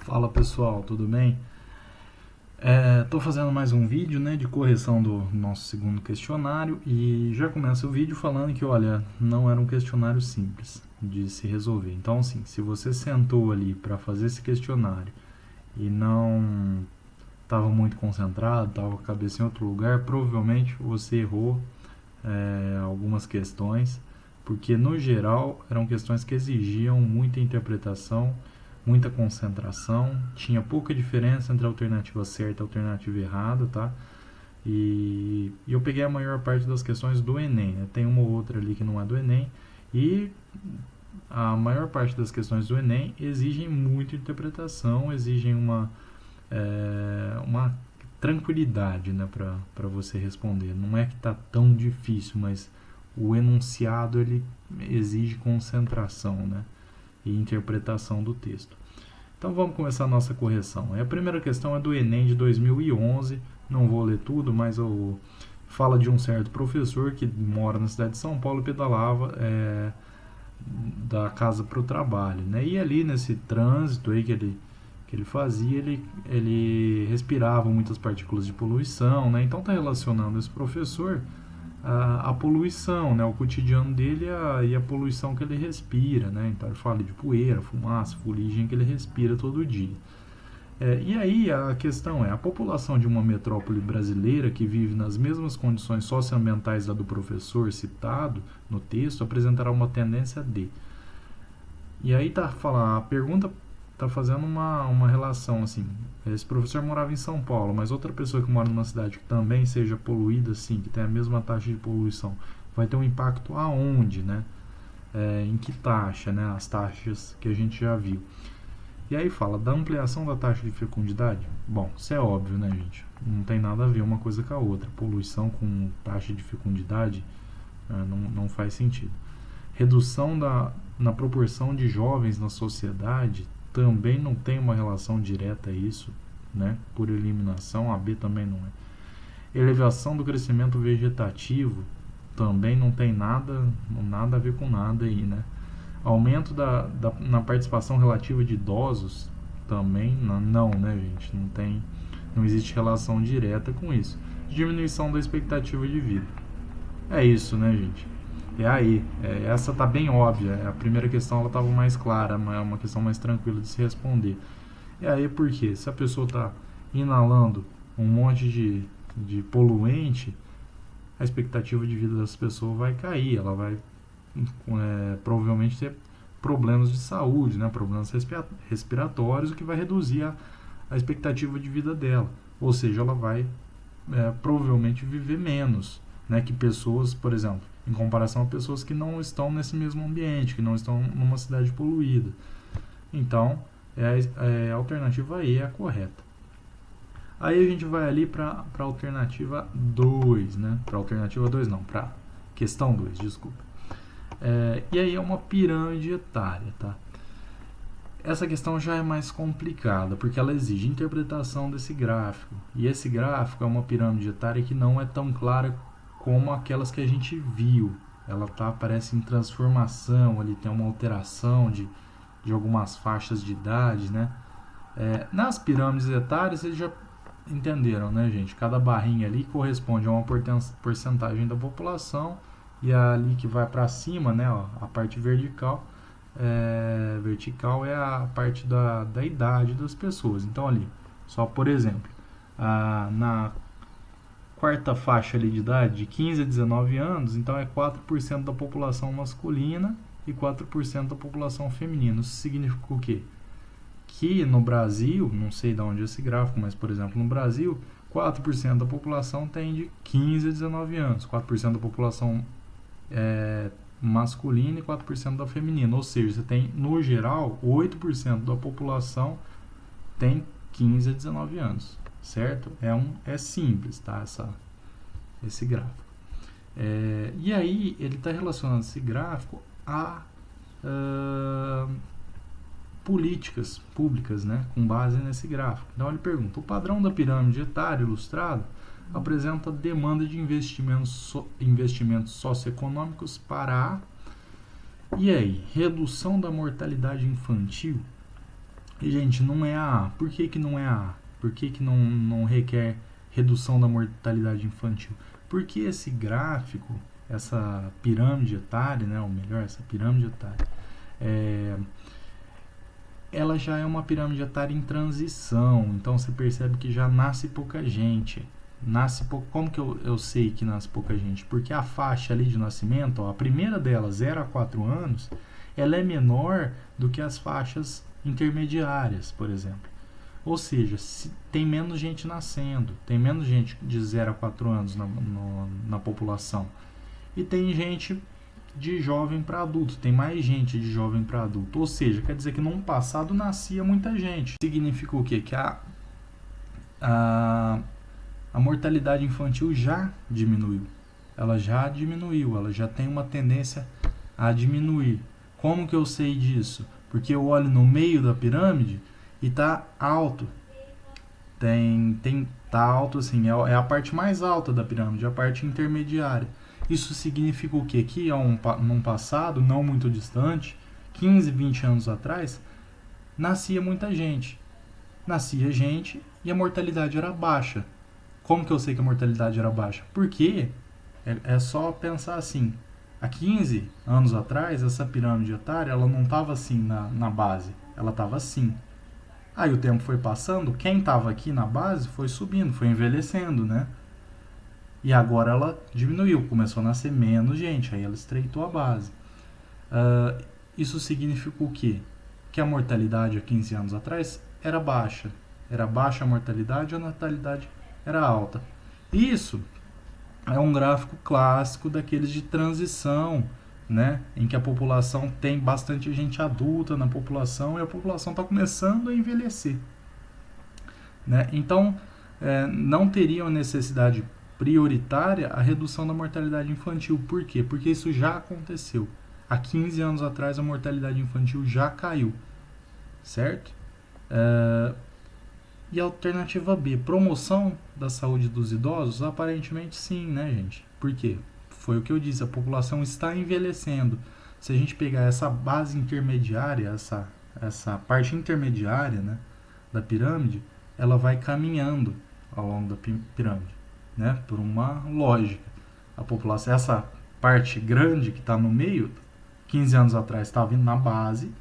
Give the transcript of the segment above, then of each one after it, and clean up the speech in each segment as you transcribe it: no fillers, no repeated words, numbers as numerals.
Fala pessoal, tudo bem? Estou fazendo mais um vídeo, né, de correção do nosso segundo questionário e já começa o vídeo falando que, olha, não era um questionário simples de se resolver. Então, assim, se você sentou ali para fazer esse questionário e não estava muito concentrado, estava com a cabeça em outro lugar, provavelmente você errou algumas questões, porque no geral eram questões que exigiam muita interpretação, muita concentração, tinha pouca diferença entre a alternativa certa e a alternativa errada, tá? E eu peguei a maior parte das questões do Enem, né? Tem uma ou outra ali que não é do Enem, e a maior parte das questões do Enem exigem muita interpretação, exigem uma tranquilidade, né, para você responder. Não é que está tão difícil, mas o enunciado ele exige concentração, né, e interpretação do texto. Então vamos começar a nossa correção. A primeira questão é do Enem de 2011. Não vou ler tudo, mas fala de um certo professor que mora na cidade de São Paulo e pedalava da casa para o trabalho, né? E ali nesse trânsito aí que ele fazia, ele respirava muitas partículas de poluição, né? Então está relacionando esse professor à poluição, né? O cotidiano dele e a poluição que ele respira, né? Então ele fala de poeira, fumaça, fuligem que ele respira todo dia. E aí a questão é, a população de uma metrópole brasileira que vive nas mesmas condições socioambientais da do professor citado no texto apresentará uma tendência de. E aí tá falando, a pergunta tá fazendo uma relação assim. Esse professor morava em São Paulo, mas outra pessoa que mora numa cidade que também seja poluída, assim, que tem a mesma taxa de poluição, vai ter um impacto aonde, né? Em que taxa, né? As taxas que a gente já viu. E aí fala da ampliação da taxa de fecundidade. Bom, isso é óbvio, né, gente? Não tem nada a ver uma coisa com a outra. Poluição com taxa de fecundidade não faz sentido. Redução na proporção de jovens na sociedade também não tem uma relação direta a isso, né? Por eliminação, a B também não é. Elevação do crescimento vegetativo também não tem nada a ver com nada aí, né? Aumento na participação relativa de idosos também não, né, gente? Não existe relação direta com isso. Diminuição da expectativa de vida. É isso, né, gente? Essa tá bem óbvia. A primeira questão ela estava mais clara, é uma questão mais tranquila de se responder. E aí por quê? Se a pessoa está inalando um monte de poluente, a expectativa de vida dessa pessoa vai cair, ela vai provavelmente ter problemas de saúde, né, problemas respiratórios, o que vai reduzir a expectativa de vida dela. Ou seja, ela vai provavelmente viver menos, né, que pessoas, por exemplo, em comparação a pessoas que não estão nesse mesmo ambiente, que não estão numa cidade poluída. Então, a alternativa E é a correta. Aí a gente vai ali para a alternativa 2, né? Para a alternativa 2 não, para questão 2, desculpa. E aí é uma pirâmide etária, tá? Essa questão já é mais complicada, porque ela exige interpretação desse gráfico. E esse gráfico é uma pirâmide etária que não é tão clara como aquelas que a gente viu. Ela aparece em transformação, ali tem uma alteração de algumas faixas de idade, né? Nas pirâmides etárias, vocês já entenderam, né, gente? Cada barrinha ali corresponde a uma porcentagem da população, e ali que vai para cima, né, ó, a parte vertical é a parte da idade das pessoas. Então ali, só por exemplo, na quarta faixa ali de idade, de 15 a 19 anos, então é 4% da população masculina e 4% da população feminina. Isso significa o quê? Que no Brasil, não sei de onde é esse gráfico, mas por exemplo, no Brasil, 4% da população tem de 15 a 19 anos, 4% da população masculina e 4% da feminina. Ou seja, você tem, no geral, 8% da população tem 15 a 19 anos, certo? É simples, tá? Esse gráfico. E aí, ele está relacionando esse gráfico a políticas públicas, né, com base nesse gráfico. Então ele pergunta, o padrão da pirâmide etária ilustrado apresenta demanda de investimentos socioeconômicos para a... E aí, redução da mortalidade infantil E, gente, não é a A. Por que não é a A? Por que não requer redução da mortalidade infantil? Porque esse gráfico, essa pirâmide etária, né, ou melhor, essa pirâmide etária, ela já é uma pirâmide etária em transição. Então você percebe que já nasce pouca gente. Como que eu sei que nasce pouca gente? Porque a faixa ali de nascimento, ó, a primeira dela, 0 a 4 anos, ela é menor do que as faixas intermediárias, por exemplo. Ou seja, tem menos gente nascendo, tem menos gente de 0 a 4 anos na população. E tem gente de jovem para adulto, tem mais gente de jovem para adulto. Ou seja, quer dizer que no passado nascia muita gente. Significa o quê? Que a mortalidade infantil já diminuiu. Ela já diminuiu, ela já tem uma tendência a diminuir. Como que eu sei disso? Porque eu olho no meio da pirâmide e tá alto. Tá alto assim, é a parte mais alta da pirâmide, a parte intermediária. Isso significa o quê? Que num passado não muito distante, 15, 20 anos atrás, nascia muita gente. Nascia gente e a mortalidade era baixa. Como que eu sei que a mortalidade era baixa? Porque é só pensar assim, há 15 anos atrás, essa pirâmide etária, ela não estava assim na base, ela estava assim. Aí o tempo foi passando, quem estava aqui na base foi subindo, foi envelhecendo, né? E agora ela diminuiu, começou a nascer menos gente, aí ela estreitou a base. Isso significa o quê? Que a mortalidade há 15 anos atrás era baixa. Era baixa a mortalidade, a natalidade era alta. Isso é um gráfico clássico daqueles de transição, né, em que a população tem bastante gente adulta na população e a população está começando a envelhecer. Né? Então, não teriam necessidade prioritária a redução da mortalidade infantil. Por quê? Porque isso já aconteceu. Há 15 anos atrás a mortalidade infantil já caiu, certo? E a alternativa B, promoção da saúde dos idosos? Aparentemente sim, né, gente? Por quê? Foi o que eu disse, a população está envelhecendo. Se a gente pegar essa base intermediária, essa parte intermediária, né, da pirâmide, ela vai caminhando ao longo da pirâmide, né, por uma lógica. A população, essa parte grande que está no meio, 15 anos atrás estava indo na base,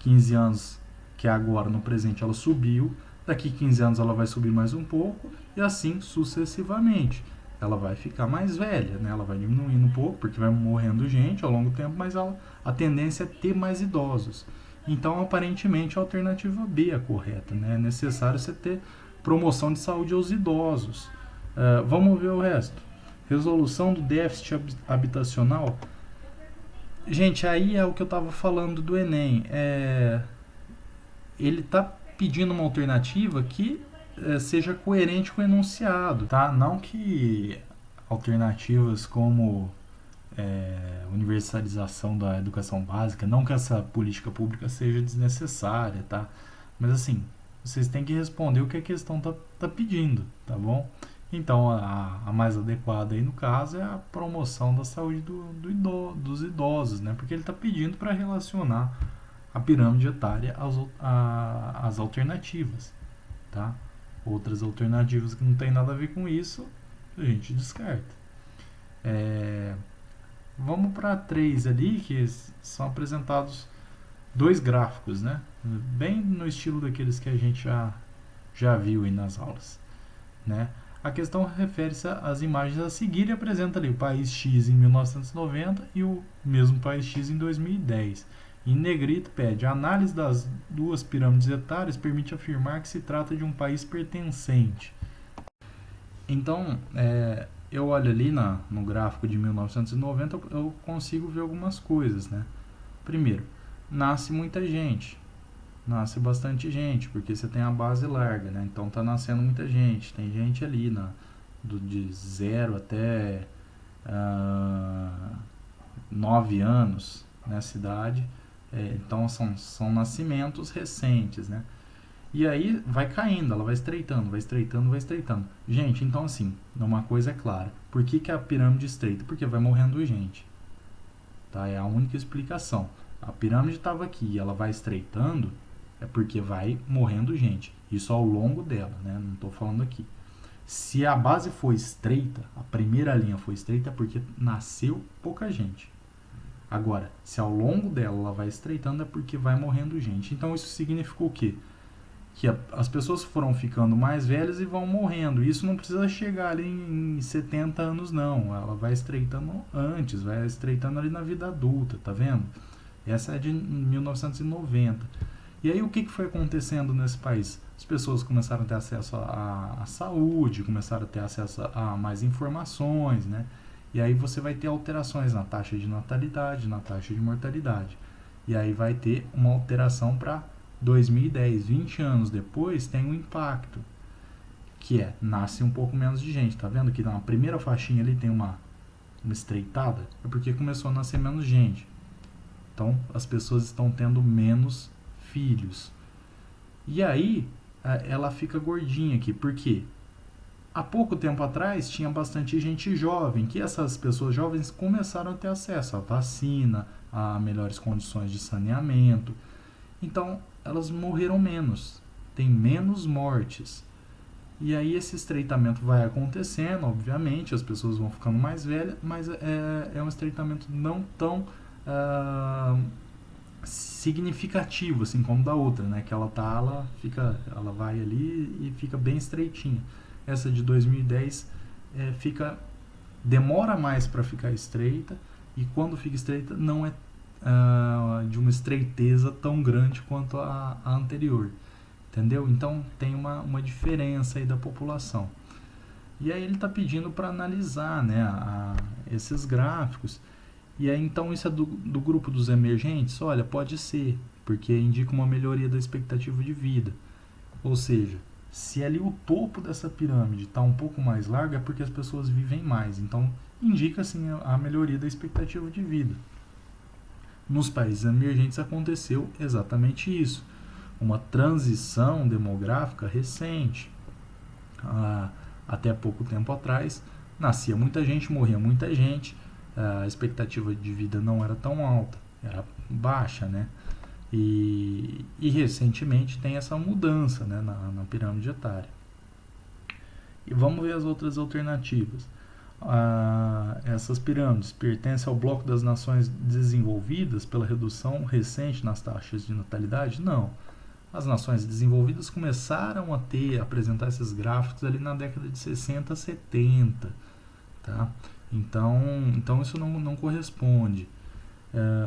15 anos que é agora no presente ela subiu, daqui 15 anos ela vai subir mais um pouco e assim sucessivamente. Ela vai ficar mais velha, né? Ela vai diminuindo um pouco porque vai morrendo gente ao longo do tempo, mas a tendência é ter mais idosos. Então, aparentemente, a alternativa B é a correta, né? É necessário você ter promoção de saúde aos idosos. Vamos ver o resto. Resolução do déficit habitacional. Gente, aí é o que eu estava falando do Enem. Ele está pedindo uma alternativa que seja coerente com o enunciado, tá? Não que alternativas como universalização da educação básica, não que essa política pública seja desnecessária, tá? Mas assim, vocês têm que responder o que a questão tá pedindo, tá bom? Então, a mais adequada aí no caso é a promoção da saúde dos idosos, né? Porque ele está pedindo para relacionar a pirâmide etária às alternativas, tá? Outras alternativas que não tem nada a ver com isso, a gente descarta. Vamos para 3 ali, que são apresentados dois gráficos, né? Bem no estilo daqueles que a gente já viu aí nas aulas, né? A questão refere-se às imagens a seguir e apresenta ali o país X em 1990 e o mesmo país X em 2010. Em negrito pede, a análise das duas pirâmides etárias permite afirmar que se trata de um país pertencente. Então, eu olho ali no gráfico de 1990, eu consigo ver algumas coisas, né? Primeiro, nasce muita gente, nasce bastante gente, porque você tem a base larga, né? Então tá nascendo muita gente, tem gente ali de 0 até 9 anos na cidade, então são nascimentos recentes, né? E aí vai caindo, ela vai estreitando, vai estreitando, vai estreitando. Gente, então assim, uma coisa é clara. Por que a pirâmide estreita? Porque vai morrendo gente. Tá? É a única explicação. A pirâmide estava aqui e ela vai estreitando É porque vai morrendo gente. Isso ao longo dela, né? Não estou falando aqui. Se a base for estreita, a primeira linha for estreita, é porque nasceu pouca gente. Agora, se ao longo dela ela vai estreitando, é porque vai morrendo gente. Então isso significou o quê? Que as pessoas foram ficando mais velhas e vão morrendo. Isso não precisa chegar ali em 70 anos, não. Ela vai estreitando antes, vai estreitando ali na vida adulta, tá vendo? Essa é de 1990. E aí o que foi acontecendo nesse país? As pessoas começaram a ter acesso à saúde, começaram a ter acesso a mais informações, né? E aí você vai ter alterações na taxa de natalidade, na taxa de mortalidade. E aí vai ter uma alteração para 2010, 20 anos depois, tem um impacto, que é, nasce um pouco menos de gente. Tá vendo que na primeira faixinha ali tem uma estreitada? É porque começou a nascer menos gente. Então, as pessoas estão tendo menos filhos. E aí, ela fica gordinha aqui. Por quê? Há pouco tempo atrás, tinha bastante gente jovem, que essas pessoas jovens começaram a ter acesso à vacina, a melhores condições de saneamento. Então, elas morreram menos. Tem menos mortes. E aí, esse estreitamento vai acontecendo, obviamente, as pessoas vão ficando mais velhas, mas é um estreitamento não tão significativo, assim como da outra, né? Que ela vai ali e fica bem estreitinha. Essa de 2010 demora mais para ficar estreita, e quando fica estreita não é de uma estreiteza tão grande quanto a anterior, entendeu? Então tem uma diferença aí da população. E aí ele está pedindo para analisar, né, esses gráficos. E aí então isso é do grupo dos emergentes? Olha, pode ser, porque indica uma melhoria da expectativa de vida. Ou seja, se ali o topo dessa pirâmide está um pouco mais largo, é porque as pessoas vivem mais. Então indica sim a melhoria da expectativa de vida. Nos países emergentes aconteceu exatamente isso. Uma transição demográfica recente. Até pouco tempo atrás, nascia muita gente, morria muita gente, a expectativa de vida não era tão alta, era baixa, né? E recentemente tem essa mudança, né, na pirâmide etária. E vamos ver as outras alternativas. Essas pirâmides pertencem ao bloco das nações desenvolvidas pela redução recente nas taxas de natalidade? Não. As nações desenvolvidas começaram a apresentar esses gráficos ali na década de 60, 70, tá? Então isso não corresponde.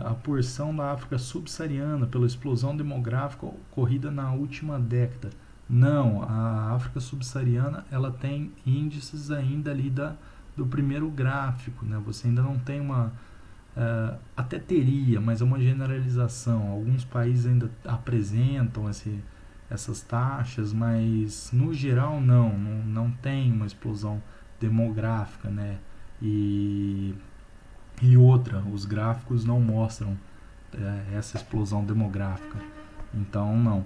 A porção da África subsaariana pela explosão demográfica ocorrida na última década. Não, a África subsaariana ela tem índices ainda ali do primeiro gráfico, né? Você ainda não tem até teria, mas é uma generalização. Alguns países ainda apresentam essas taxas, mas no geral não tem uma explosão demográfica, né? E outra, os gráficos não mostram essa explosão demográfica. Então, não.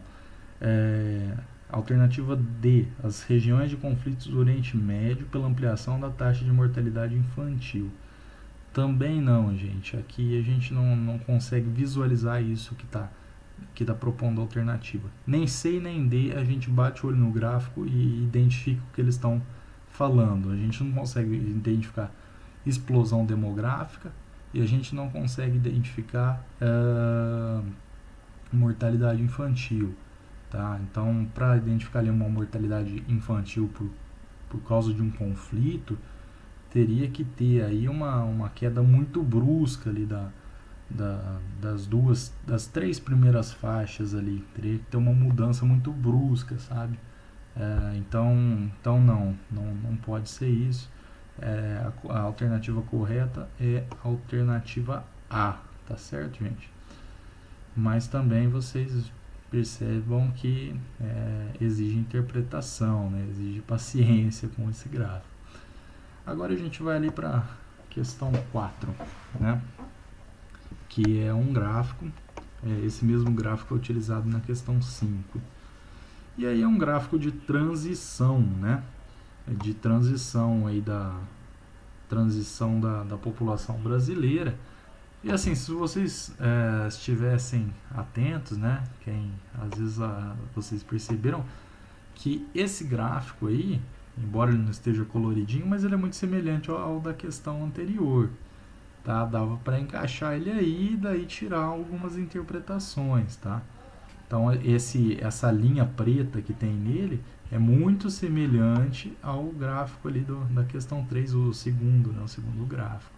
Alternativa D, as regiões de conflitos do Oriente Médio pela ampliação da taxa de mortalidade infantil. Também não, gente. Aqui a gente não consegue visualizar isso que está propondo a alternativa. Nem C nem D a gente bate o olho no gráfico e identifica o que eles estão falando. A gente não consegue identificar explosão demográfica e a gente não consegue identificar mortalidade infantil, tá? Então, para identificar ali uma mortalidade infantil por causa de um conflito, teria que ter aí uma queda muito brusca ali das três primeiras faixas ali, teria que ter uma mudança muito brusca, sabe? Então não pode ser isso. A alternativa correta é a alternativa A, tá certo, gente? Mas também vocês percebam que exige interpretação, né? Exige paciência com esse gráfico. Agora a gente vai ali para questão 4, né? Que é um gráfico, esse mesmo gráfico é utilizado na questão 5. E aí é um gráfico de transição, né? De transição aí da população brasileira E assim, se vocês estivessem atentos, né, às vezes vocês perceberam que esse gráfico aí, embora ele não esteja coloridinho, mas ele é muito semelhante ao da questão anterior, tá? Dava para encaixar ele aí e daí tirar algumas interpretações, tá? Então essa linha preta que tem nele é muito semelhante ao gráfico ali da questão 3, o segundo gráfico.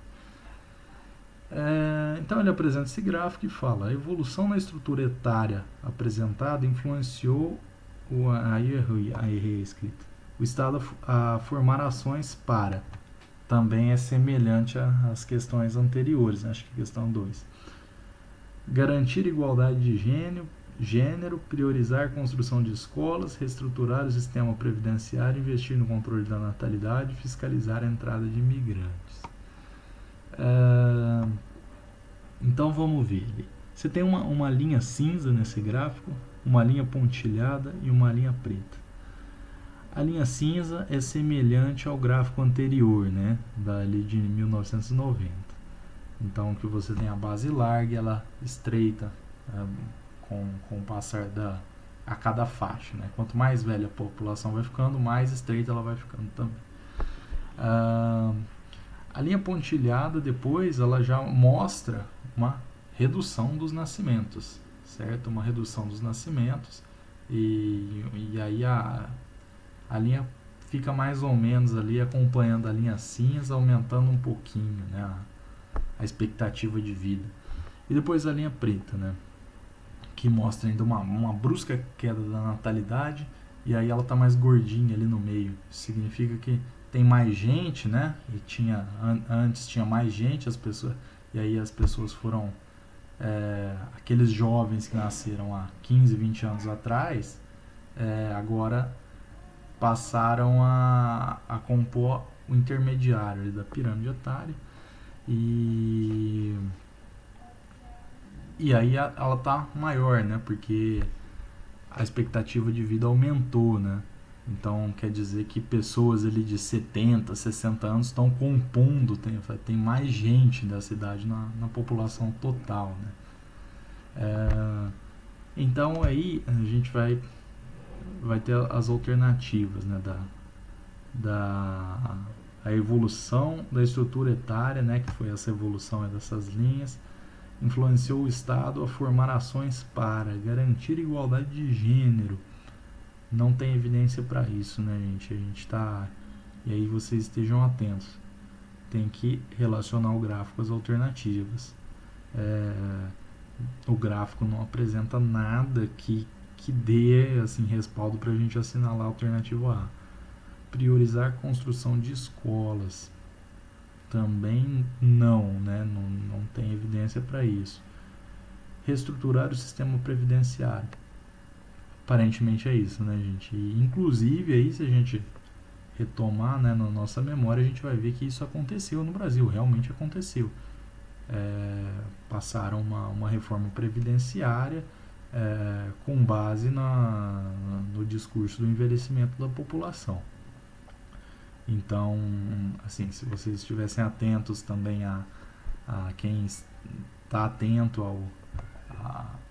Então ele apresenta esse gráfico e fala: a evolução na estrutura etária apresentada influenciou aí errei a escrita. O Estado a formar ações para. Também é semelhante às questões anteriores, acho que questão 2. Garantir igualdade de gênero, priorizar a construção de escolas, reestruturar o sistema previdenciário, investir no controle da natalidade, fiscalizar a entrada de imigrantes. Então vamos ver. Você tem uma linha cinza nesse gráfico, uma linha pontilhada e uma linha preta. A linha cinza é semelhante ao gráfico anterior, né, dali de 1990. Então que você tem a base larga e ela estreita com o passar a cada faixa, né? Quanto mais velha a população vai ficando, mais estreita ela vai ficando também. A linha pontilhada depois ela já mostra uma redução dos nascimentos, certo? Uma redução dos nascimentos e aí a linha fica mais ou menos ali acompanhando a linha cinza, aumentando um pouquinho, né, a expectativa de vida. E depois a linha preta, né, que mostra ainda uma brusca queda da natalidade e aí ela está mais gordinha ali no meio. Isso significa que tem mais gente, né? E antes tinha mais gente, e aí as pessoas foram aqueles jovens que nasceram há 15, 20 anos atrás, agora passaram a compor o intermediário ali da pirâmide etária e aí ela está maior, né? Porque a expectativa de vida aumentou, né? Então quer dizer que pessoas ali de 70, 60 anos estão compondo, tem mais gente dessa idade na população total, né? Então aí a gente vai ter as alternativas, né, a evolução da estrutura etária, né, que foi essa evolução dessas linhas, influenciou o Estado a formar ações para garantir igualdade de gênero. Não tem evidência para isso, né, gente? A gente está... E aí vocês estejam atentos. Tem que relacionar o gráfico às alternativas. O gráfico não apresenta nada que dê assim, respaldo para a gente assinalar a alternativa A. Priorizar a construção de escolas. Também não, né? Não tem evidência para isso. Reestruturar o sistema previdenciário. Aparentemente é isso, né, gente? E, inclusive, aí, se a gente retomar, né, na nossa memória, a gente vai ver que isso aconteceu no Brasil, realmente aconteceu. Passaram uma reforma previdenciária com base no discurso do envelhecimento da população. Então, assim, se vocês estivessem atentos também a quem está atento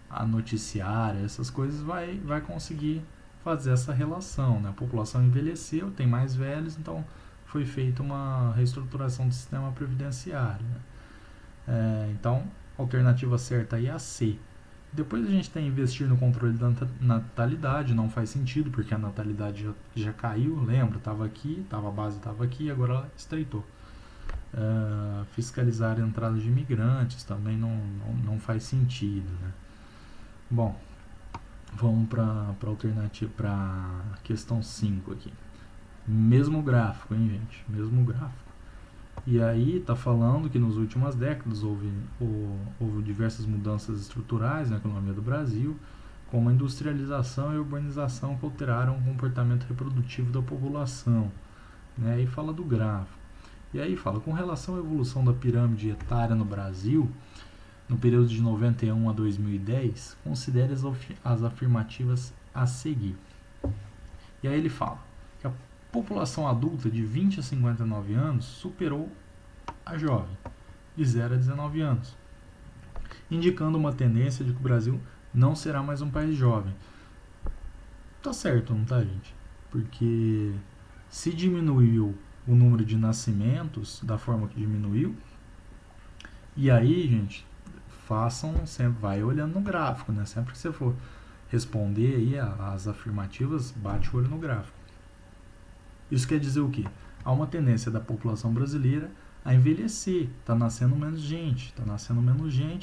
a noticiário, essas coisas, vai conseguir fazer essa relação, né? A população envelheceu, tem mais velhos, então foi feita uma reestruturação do sistema previdenciário, né? Então, a alternativa certa aí é a C. Depois a gente tem investir no controle da natalidade, não faz sentido, porque a natalidade já caiu, lembra? A base estava aqui, agora ela estreitou. Fiscalizar a entrada de imigrantes também não faz sentido, né? Bom, vamos para a alternativa, para a questão 5 aqui. Mesmo gráfico, hein, gente? Mesmo gráfico. E aí está falando que nas últimas décadas houve diversas mudanças estruturais na economia do Brasil, como a industrialização e a urbanização que alteraram o comportamento reprodutivo da população, né? E fala do gráfico. E aí fala, com relação à evolução da pirâmide etária no Brasil, no período de 91 a 2010, considere as afirmativas a seguir. E aí ele fala que a população adulta de 20 a 59 anos superou a jovem, de 0 a 19 anos. indicando uma tendência de que o Brasil não será mais um país jovem. Tá certo, não tá, gente? Porque se diminuiu o número de nascimentos da forma que diminuiu, e aí, gente, façam sempre, vai olhando no gráfico, né? Sempre que você for responder aí as afirmativas, bate o olho no gráfico. Isso quer dizer o quê? Há uma tendência da população brasileira a envelhecer, está nascendo menos gente,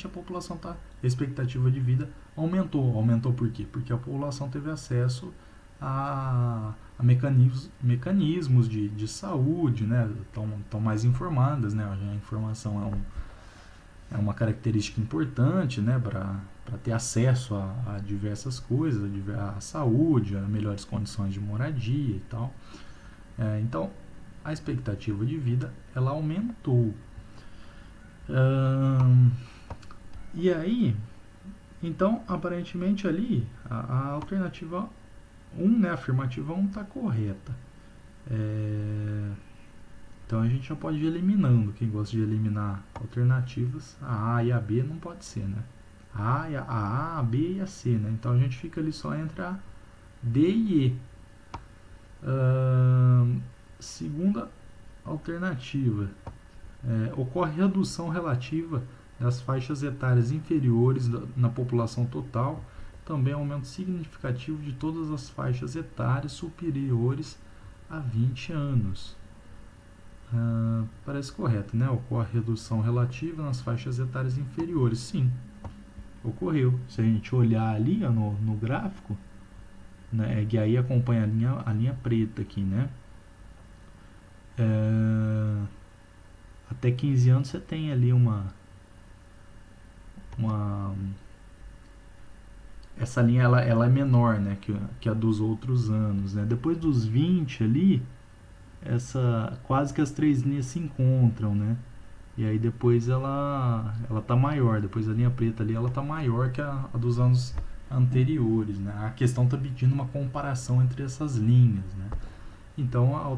a população a expectativa de vida aumentou por quê? Porque a população teve acesso a mecanismos de saúde, né? Estão mais informadas, né? A informação é uma característica importante, né? Para ter acesso a diversas coisas, a saúde, a melhores condições de moradia e tal. Então, a expectativa de vida ela aumentou. E aí, então, aparentemente ali, a alternativa 1, né, a afirmativa 1 está correta. Então a gente já pode ir eliminando. Quem gosta de eliminar alternativas, a A e a B não pode ser, né? A, a B e a C, né? Então a gente fica ali só entre a D e E. Segunda alternativa, ocorre redução relativa das faixas etárias inferiores na população total, também aumento significativo de todas as faixas etárias superiores a 20 anos. Parece correto, né? Ocorre redução relativa nas faixas etárias inferiores. Sim, ocorreu. Se a gente olhar ali no gráfico, né, que aí acompanha a linha preta aqui, né? Até 15 anos você tem ali essa linha ela é menor, né, que a dos outros anos, né? Depois dos 20 ali, quase que as três linhas se encontram, né? E aí depois ela tá maior, depois a linha preta ali ela tá maior que a dos anos anteriores, né? A questão tá pedindo uma comparação entre essas linhas, né? Então a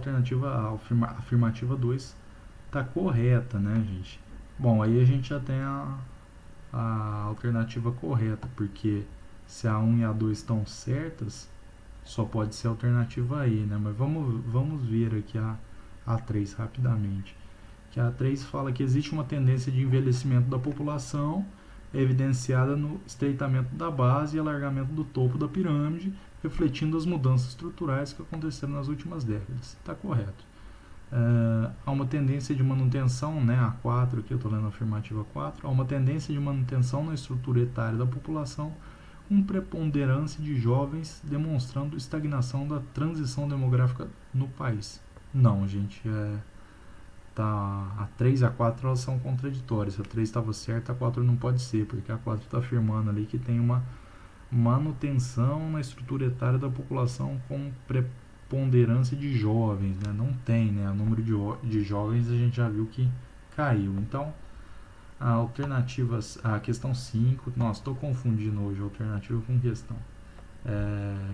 afirmativa 2 tá correta, né, gente? Bom, aí a gente já tem a alternativa correta, porque se a 1 e a 2 estão certas, só pode ser a alternativa E, né? Mas vamos ver aqui a 3 rapidamente. Que a 3 fala que existe uma tendência de envelhecimento da população evidenciada no estreitamento da base e alargamento do topo da pirâmide, refletindo as mudanças estruturais que aconteceram nas últimas décadas. Está correto. Há uma tendência de manutenção, né, a 4, aqui eu estou lendo a afirmativa 4, há uma tendência de manutenção na estrutura etária da população, com preponderância de jovens, demonstrando estagnação da transição demográfica no país. Não, gente, a 3 e a 4 elas são contraditórias. Se a 3 estava certa, a 4 não pode ser, porque a 4 está afirmando ali que tem uma manutenção na estrutura etária da população com preponderância de jovens, né? Não tem, né? O número de jovens a gente já viu que caiu. Então, a questão 5, nossa, estou confundindo hoje alternativa com questão.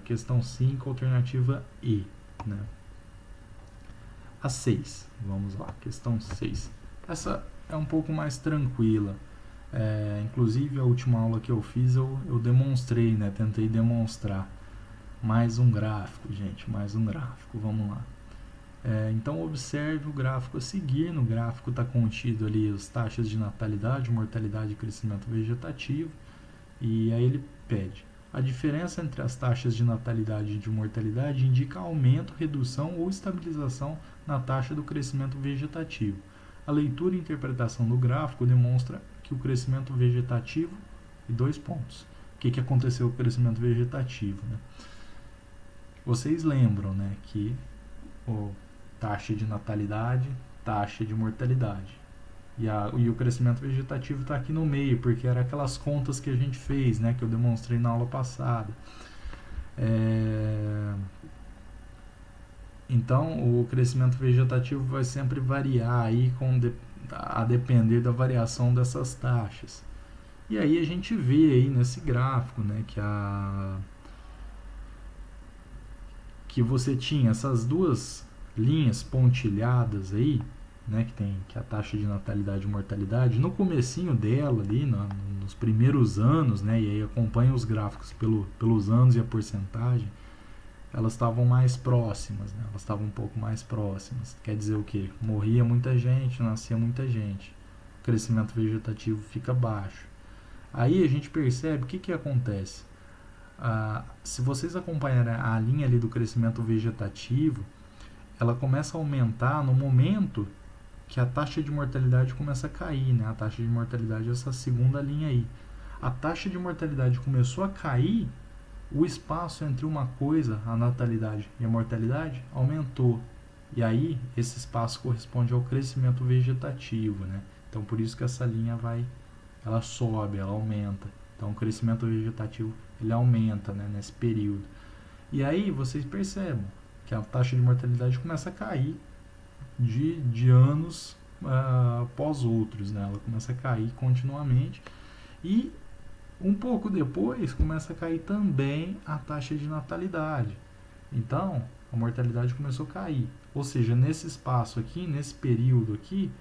Questão 5, alternativa E, né? A 6, vamos lá, questão 6. Essa é um pouco mais tranquila. Inclusive a última aula que eu fiz eu demonstrei, né? Tentei demonstrar. Mais um gráfico, gente, mais um gráfico, vamos lá. Então observe o gráfico a seguir. No gráfico está contido ali as taxas de natalidade, mortalidade e crescimento vegetativo. E aí ele pede: a diferença entre as taxas de natalidade e de mortalidade indica aumento, redução ou estabilização na taxa do crescimento vegetativo. A leitura e interpretação do gráfico demonstra que o crescimento vegetativo, e 2 pontos. O que aconteceu com o crescimento vegetativo, né? Vocês lembram, né, que taxa de natalidade, taxa de mortalidade. E o crescimento vegetativo está aqui no meio, porque era aquelas contas que a gente fez, né, que eu demonstrei na aula passada. Então, o crescimento vegetativo vai sempre variar aí a depender da variação dessas taxas. E aí a gente vê aí nesse gráfico, né, que você tinha essas duas linhas pontilhadas aí, né, que é a taxa de natalidade e mortalidade, no comecinho dela ali, nos primeiros anos, né, e aí acompanha os gráficos pelos anos e a porcentagem, elas estavam mais próximas, né, elas estavam um pouco mais próximas. Quer dizer o quê? Morria muita gente, nascia muita gente, o crescimento vegetativo fica baixo. Aí a gente percebe o que acontece. Se vocês acompanharem a linha ali do crescimento vegetativo, ela começa a aumentar no momento que a taxa de mortalidade começa a cair, né? A taxa de mortalidade é essa segunda linha aí. A taxa de mortalidade começou a cair, o espaço entre uma coisa, a natalidade e a mortalidade, aumentou. E aí, esse espaço corresponde ao crescimento vegetativo, né? Então, por isso que essa linha ela sobe, ela aumenta. Então, o crescimento vegetativo, ele aumenta, né, nesse período. E aí, vocês percebem que a taxa de mortalidade começa a cair de anos após outros, né? Ela começa a cair continuamente e um pouco depois começa a cair também a taxa de natalidade. Então, a mortalidade começou a cair. Ou seja, nesse espaço aqui, nesse período aqui,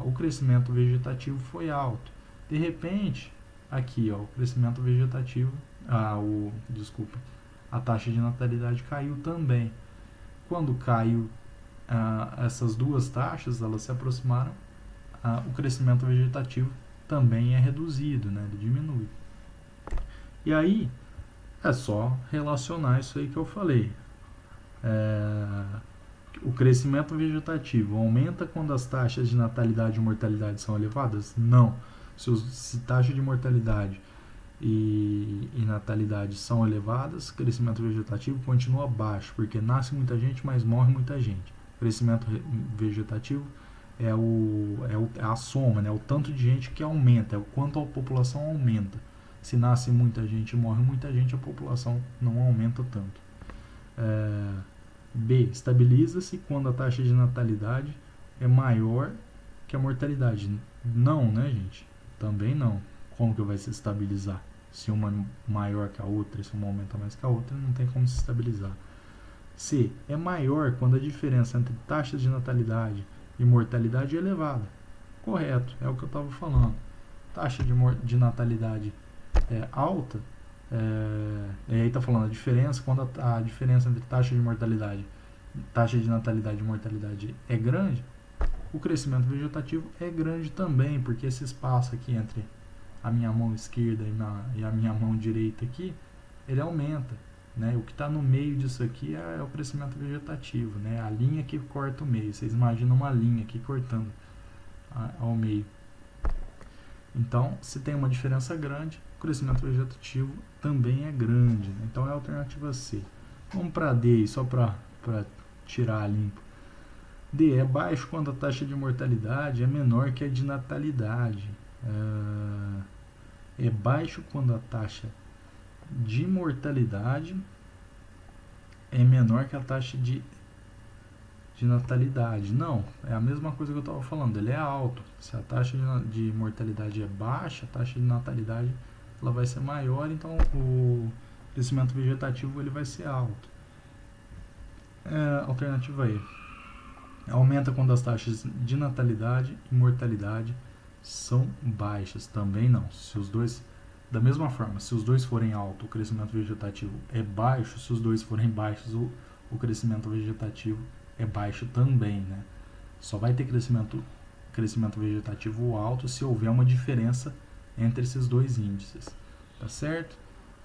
o crescimento vegetativo foi alto. De repente, aqui, ó, o crescimento vegetativo, a taxa de natalidade caiu também. Quando caiu essas duas taxas, elas se aproximaram, o crescimento vegetativo também é reduzido, né? Ele diminui. E aí, é só relacionar isso aí que eu falei. O crescimento vegetativo aumenta quando as taxas de natalidade e mortalidade são elevadas? Não. Se taxa de mortalidade e natalidade são elevadas, crescimento vegetativo continua baixo, porque nasce muita gente, mas morre muita gente. Crescimento vegetativo é a soma, né? O tanto de gente que aumenta, é o quanto a população aumenta. Se nasce muita gente e morre muita gente, a população não aumenta tanto. B. Estabiliza-se quando a taxa de natalidade é maior que a mortalidade. Não, né, gente? Também não. Como que vai se estabilizar? Se uma é maior que a outra, se uma aumenta mais que a outra, não tem como se estabilizar. C. É maior quando a diferença entre taxas de natalidade e mortalidade é elevada. Correto, é o que eu estava falando. Taxa de natalidade é alta, e aí está falando a diferença, quando a diferença entre taxa de natalidade e mortalidade é grande, o crescimento vegetativo é grande também, porque esse espaço aqui entre a minha mão esquerda e a minha mão direita aqui, ele aumenta. Né? O que está no meio disso aqui é o crescimento vegetativo, né? A linha que corta o meio. Vocês imaginam uma linha aqui cortando ao meio. Então, se tem uma diferença grande, o crescimento vegetativo também é grande. Né? Então, é a alternativa C. Vamos para D, só para tirar limpo. D. É baixo quando a taxa de mortalidade é menor que a de natalidade. É baixo quando a taxa de mortalidade é menor que a taxa de natalidade. Não, é a mesma coisa que eu estava falando, ele é alto. Se a taxa de mortalidade é baixa, a taxa de natalidade ela vai ser maior, então o crescimento vegetativo ele vai ser alto. Alternativa E. Aumenta quando as taxas de natalidade e mortalidade são baixas. Também não. Se os dois, da mesma forma, se os dois forem altos, o crescimento vegetativo é baixo. Se os dois forem baixos, o crescimento vegetativo é baixo também, né? Só vai ter crescimento vegetativo alto se houver uma diferença entre esses dois índices. Tá certo?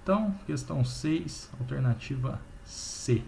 Então, questão 6, alternativa C.